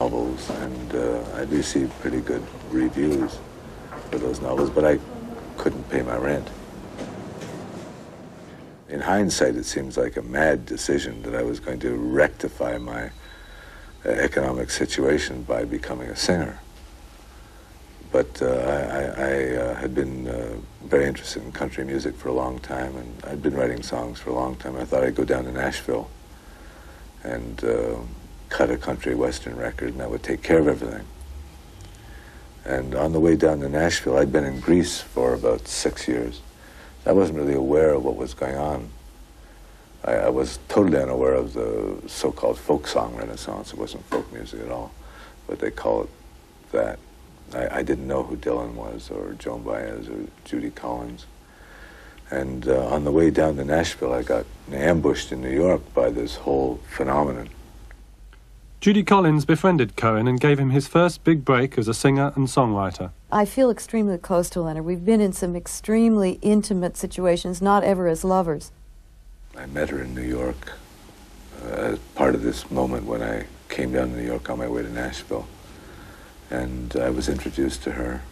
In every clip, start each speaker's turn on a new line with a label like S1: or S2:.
S1: novels, and I'd received pretty good reviews for those novels, but I couldn't pay my rent. In hindsight, it seems like a mad decision that I was going to rectify my economic situation by becoming a singer. But I had been very interested in country music for a long time, and I'd been writing songs for a long time. I thought I'd go down to Nashville and cut a country western record, and that would take care of everything. And on the way down to Nashville, I'd been in Greece for about 6 years. I wasn't really aware of what was going on. I was totally unaware of the so-called folk song renaissance. It wasn't folk music at all, but they call it that. I didn't know who Dylan was, or Joan Baez, or Judy Collins. And on the way down to Nashville, I got ambushed in New York by this whole phenomenon.
S2: Judy Collins befriended Cohen and gave him his first big break as a singer and songwriter.
S3: I feel extremely close to Leonard. We've been in some extremely intimate situations, not ever as lovers.
S1: I met her in New York as part of this moment when I came down to New York on my way to Nashville. And I was introduced to her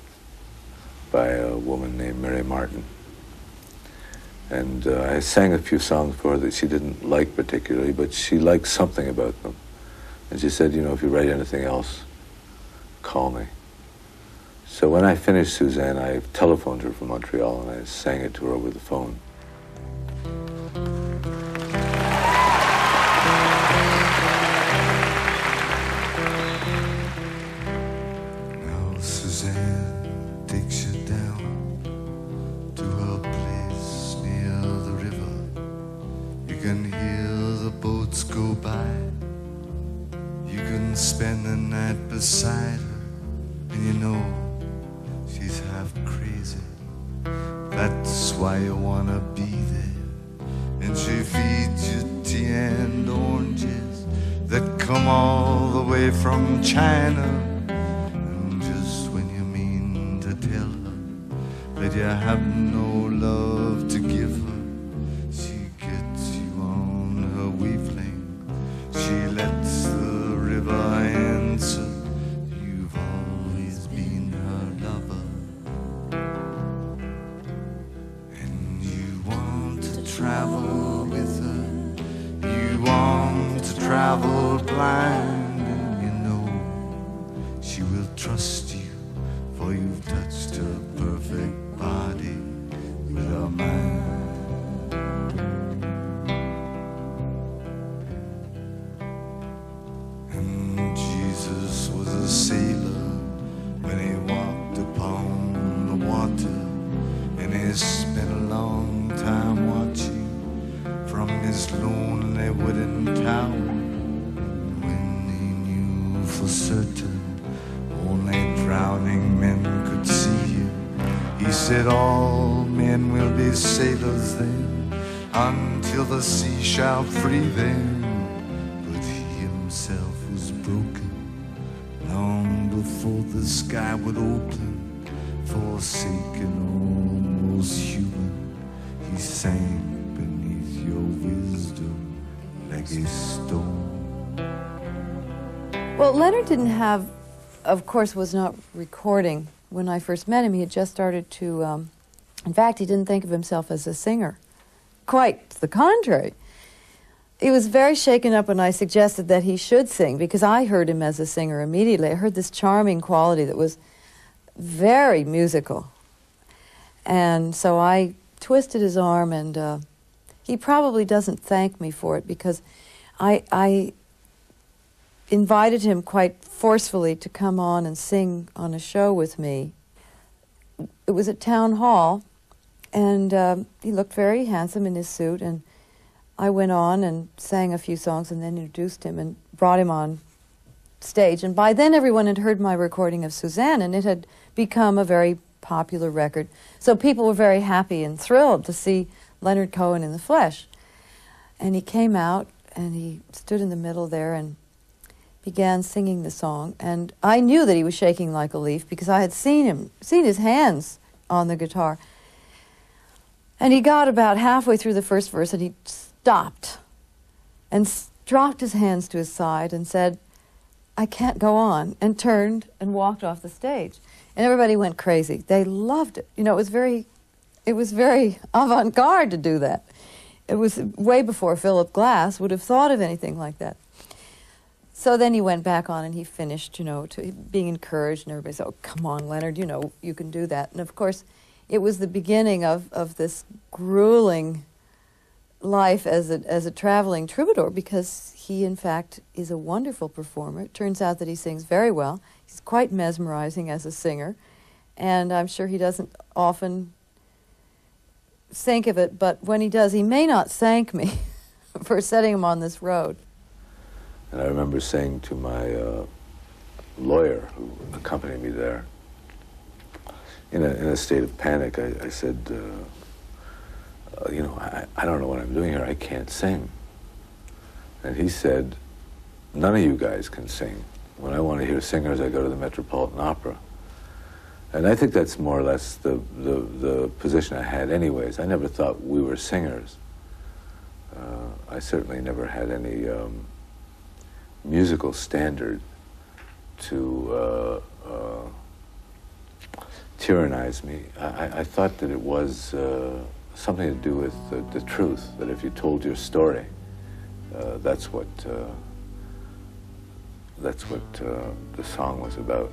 S1: by a woman named Mary Martin. And I sang a few songs for her that she didn't like particularly, but she liked something about them. And she said, you know, if you write anything else, call me. So when I finished Suzanne, I telephoned her from Montreal and I sang it to her over the phone.
S4: Now Suzanne takes you down to a place near the river. You can hear the boats go by. You can spend the night beside her, and you know she's half crazy. That's why you wanna be there. And she feeds you tea and oranges that come all the way from China. And just when you mean to tell her that you have no love to give her, she gets you on her wavelength. She lets the river answer, you've always been her lover. And you want to travel with her, you want to travel blind, and you know she will trust you, for you've touched her perfect body with her mind. And Jesus was a sailor when he walked upon the water, and he spent a long time watching from his lonely wooden tower. When he knew for certain only drowning men could see him, he said all men will be sailors then, until the sea shall free them. But he himself was broken long before the sky would open. Forsaken, almost human, he sank beneath your wisdom like a stone.
S3: Well, Leonard didn't have, of course, was not recording when I first met him. He had just started to, in fact, he didn't think of himself as a singer. Quite the contrary. He was very shaken up when I suggested that he should sing, because I heard him as a singer immediately. I heard this charming quality that was very musical. And so I twisted his arm, and he probably doesn't thank me for it, because I invited him quite forcefully to come on and sing on a show with me. It was at Town Hall, and he looked very handsome in his suit, and I went on and sang a few songs and then introduced him and brought him on stage. And by then everyone had heard my recording of Suzanne, and it had become a very popular record. So people were very happy and thrilled to see Leonard Cohen in the flesh. And he came out and he stood in the middle there and began singing the song. And I knew that he was shaking like a leaf because I had seen his hands on the guitar. And he got about halfway through the first verse and he stopped and dropped his hands to his side and said, I can't go on, and turned and walked off the stage. And everybody went crazy. They loved it. You know, it was very avant-garde to do that. It was way before Philip Glass would have thought of anything like that. So then he went back on and he finished, you know, being encouraged, and everybody said, oh, come on, Leonard, you know, you can do that. And of course, it was the beginning of this grueling life as a traveling troubadour, because he, in fact, is a wonderful performer. It turns out that he sings very well. He's quite mesmerizing as a singer, and I'm sure he doesn't often think of it, but when he does, he may not thank me for setting him on this road.
S1: And I remember saying to my lawyer who accompanied me there, in a state of panic, I said, you know, I don't know what I'm doing here. I can't sing. And he said, none of you guys can sing. When I want to hear singers, I go to the Metropolitan Opera. And I think that's more or less the position I had anyways. I never thought we were singers. I certainly never had any musical standard to tyrannize me. I thought that it was something to do with the truth, that if you told your story, that's what the song was about.